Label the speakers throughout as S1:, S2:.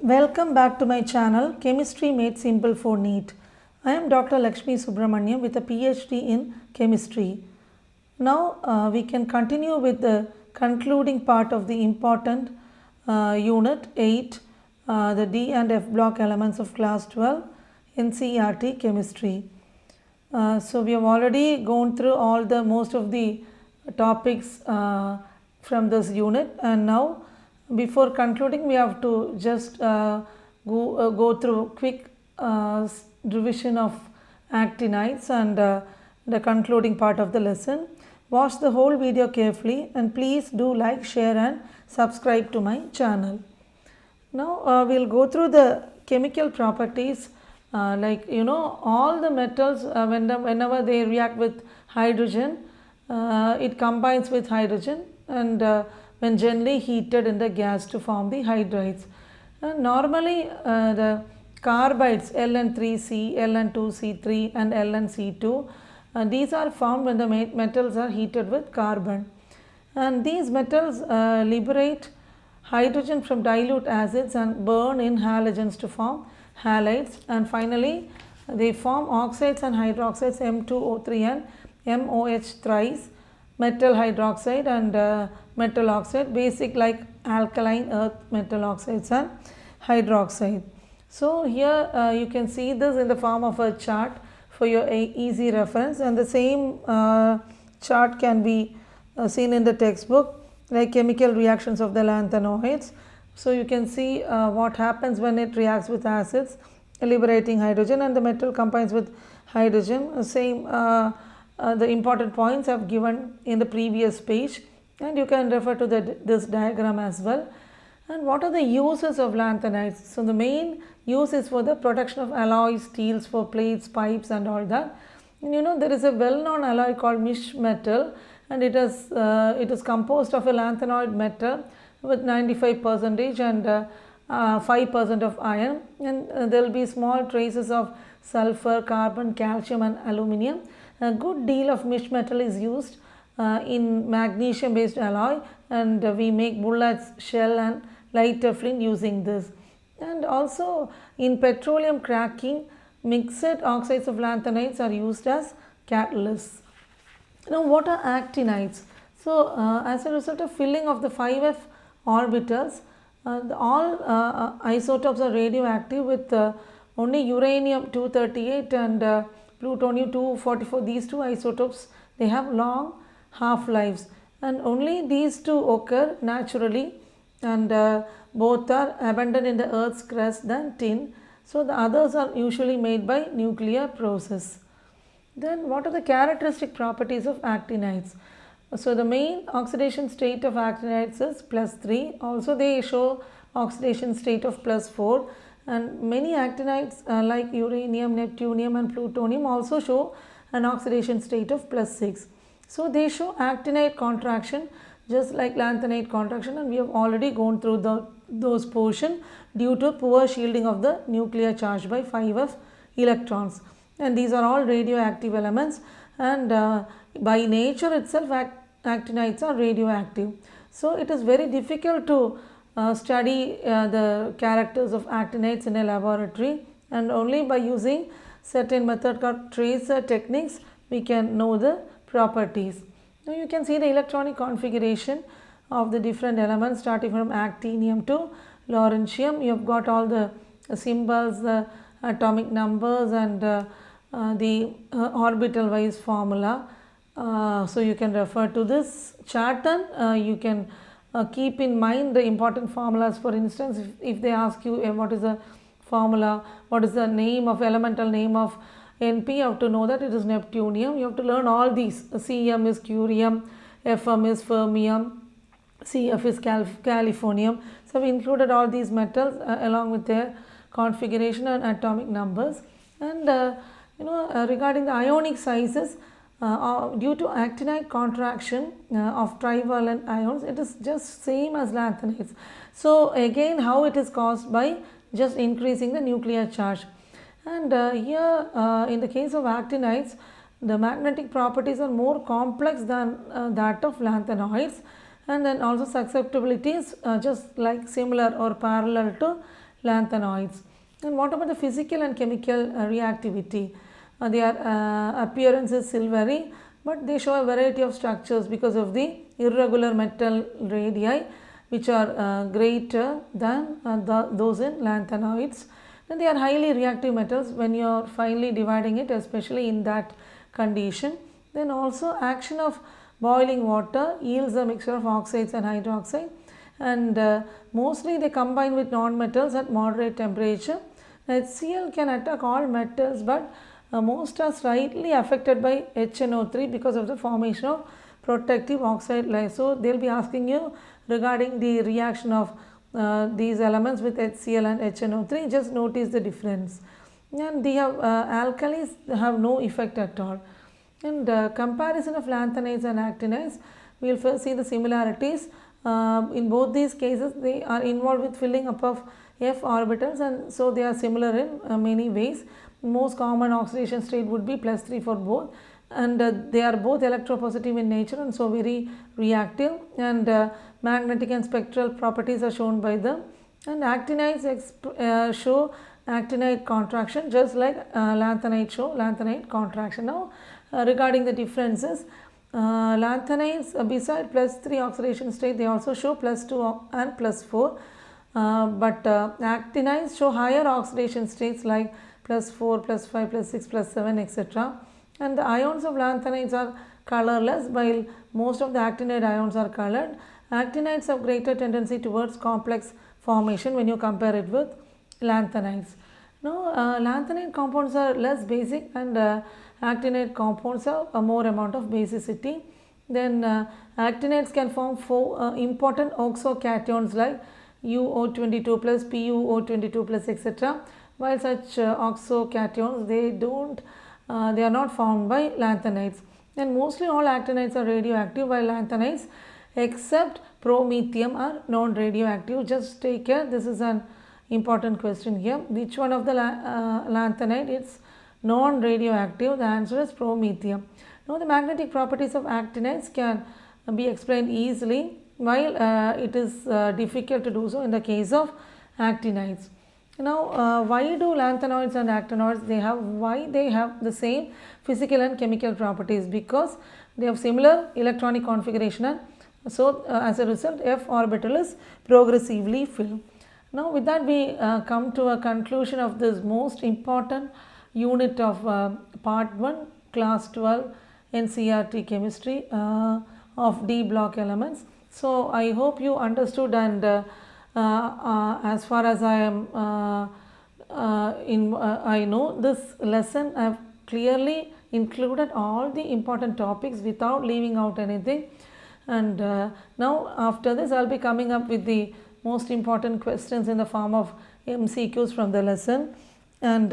S1: Welcome back to my channel Chemistry Made Simple for NEET. I am Dr. Lakshmi Subramaniam with a PhD in Chemistry. Now we can continue with the concluding part of the important Unit 8, the D and F block elements of class 12 NCERT Chemistry. So we have already gone through all the most of the topics from this unit, and now before concluding we have to just go through quick revision of actinides and the concluding part of the lesson. Watch the whole video carefully and please do like, share and subscribe to my channel. Now we'll go through the chemical properties, all the metals whenever they react with hydrogen, it combines with hydrogen and when gently heated in the gas to form the hydrides. Normally the carbides Ln3C, Ln2C3 and Lnc2, these are formed when the metals are heated with carbon, and these metals liberate hydrogen from dilute acids and burn in halogens to form halides, and finally they form oxides and hydroxides M2O3 and MOH thrice, metal hydroxide and metal oxide, basic like alkaline earth metal oxides and hydroxide. So here you can see this in the form of a chart for your easy reference, and the same chart can be seen in the textbook, like chemical reactions of the lanthanoids. So you can see what happens when it reacts with acids, liberating hydrogen, and the metal combines with hydrogen. Same the important points I've given in the previous page, and you can refer to this diagram as well. And what are the uses of lanthanides? So the main use is for the production of alloys, steels for plates, pipes and all that. And there is a well-known alloy called mish metal, and it is composed of a lanthanoid metal with 95% and 5% of iron, and there will be small traces of sulfur, carbon, calcium and aluminium. A good deal of mish metal is used in magnesium based alloy, and we make bullets, shell and lighter flint using this. And also in petroleum cracking, mixed oxides of lanthanides are used as catalysts. Now what are actinides? So as a result of filling of the 5f orbitals, all isotopes are radioactive with only uranium 238 and plutonium 244. These two isotopes, they have long half-lives, and only these two occur naturally, and both are abundant in the earth's crust than tin. So the others are usually made by nuclear process. Then what are the characteristic properties of actinides? So the main oxidation state of actinides is +3. Also they show oxidation state of +4, and many actinides like uranium, neptunium and plutonium also show an oxidation state of +6. So they show actinide contraction just like lanthanide contraction, and we have already gone through those portion due to poor shielding of the nuclear charge by 5f electrons. And these are all radioactive elements, and by nature itself actinides are radioactive. So it is very difficult to study the characters of actinides in a laboratory, and only by using certain method called tracer techniques we can know the properties. Now you can see the electronic configuration of the different elements starting from actinium to lawrencium. You have got all the symbols, the atomic numbers and the orbital wise formula. So you can refer to this chart, and you can keep in mind the important formulas. For instance, if they ask you what is the formula, what is the name of elemental name of Np, you have to know that it is neptunium. You have to learn all these. Cm is curium, Fm is fermium, Cf is californium. So we included all these metals along with their configuration and atomic numbers. And regarding the ionic sizes, due to actinide contraction of trivalent ions, it is just same as lanthanides. So again, how it is caused? By just increasing the nuclear charge. And here in the case of actinides, the magnetic properties are more complex than that of lanthanoids, and then also susceptibility is just like similar or parallel to lanthanoids. And what about the physical and chemical reactivity? Their appearance is silvery, but they show a variety of structures because of the irregular metal radii, which are greater than those in lanthanoids. And they are highly reactive metals when you are finally dividing it, especially in that condition. Then also action of boiling water yields a mixture of oxides and hydroxide, and mostly they combine with non-metals at moderate temperature. HCl can attack all metals, but most are slightly affected by HNO3 because of the formation of protective oxide layers. So they will be asking you regarding the reaction of these elements with HCl and HNO3. Just notice the difference. And they have alkalis have no effect at all. And comparison of lanthanides and actinides, we will first see the similarities. In both these cases, they are involved with filling up of f orbitals, and so they are similar in many ways. Most common oxidation state would be +3 for both, and they are both electropositive in nature and so very reactive, and magnetic and spectral properties are shown by them. And actinides show actinide contraction, just like lanthanides show lanthanide contraction. Now regarding the differences, lanthanides beside +3 oxidation state, they also show +2 and +4, but actinides show higher oxidation states like +4, +5, +6, +7, etc. And the ions of lanthanides are colorless, while most of the actinide ions are colored. Actinides have greater tendency towards complex formation when you compare it with lanthanides. Now lanthanide compounds are less basic, and actinide compounds have a more amount of basicity. Then actinides can form 4 important oxocations like UO22 plus, PuO22 plus, etc. While such oxocations, they are not formed by lanthanides. And mostly all actinides are radioactive, while lanthanides except promethium are non-radioactive. Just take care, this is an important question here. Which one of the lanthanide is non-radioactive? The answer is promethium. Now the magnetic properties of actinides can be explained easily, while it is difficult to do so in the case of actinides. Now why do lanthanoids and actinoids they have the same physical and chemical properties? Because they have similar electronic configuration, and so as a result f orbital is progressively filled. Now with that we come to a conclusion of this most important unit of part 1 class 12 NCERT chemistry of D block elements. So I hope you understood, and as far as I am I know this lesson, I have clearly included all the important topics without leaving out anything. And now after this I will be coming up with the most important questions in the form of MCQs from the lesson. And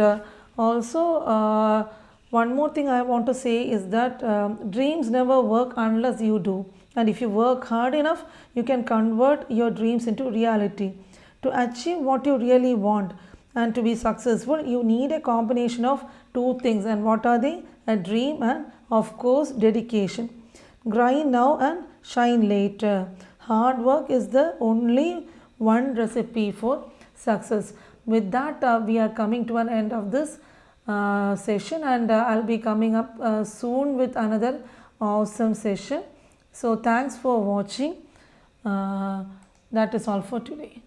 S1: also one more thing I want to say is that dreams never work unless you do, and if you work hard enough, you can convert your dreams into reality. To achieve what you really want and to be successful, you need a combination of 2 things. And what are they? A dream and of course dedication. Grind now and shine later. Hard work is the only one recipe for success. With that we are coming to an end of this session, and I'll be coming up soon with another awesome session. So thanks for watching. That is all for today.